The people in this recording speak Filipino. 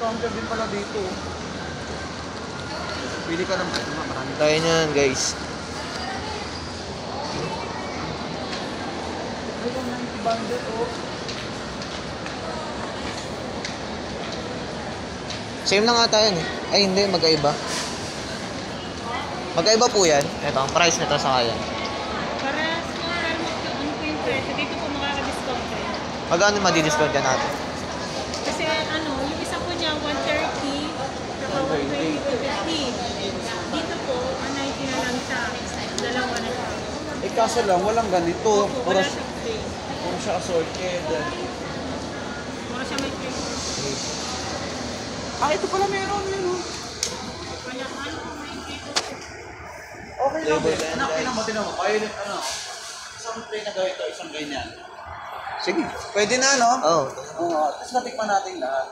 counter din pala dito. Pili ka naman. Ito nga, marami. Tayo niyan, guys. Ay, 190 bundle, oh. Same lang ata yun eh. Ay, hindi. Magkaiba. Magkaiba po yan. Ito, ang price nito sa kaya. Para sa ano po yung presyo, dito po makaka-discount kayo. Magkano madi-discount yan natin? Kasi ano, yung isa po niya 130, saka 120, 150. Dito po, 190 na lang siya. Dalawa na siya. Eh, kaso lang, walang ganito. Opo, wala siyang frame. Puro siya assorted. Mura siya may frame. Ah, ito pala meron yun, oh. Kanya ano, may dito. Okay lang din. Anak, tinan mo. Violet, ano? Isang tray na gawin ito, isang ganyan. Sige. Pwede na, no? Oo. Oo. Tapos natikman natin lahat.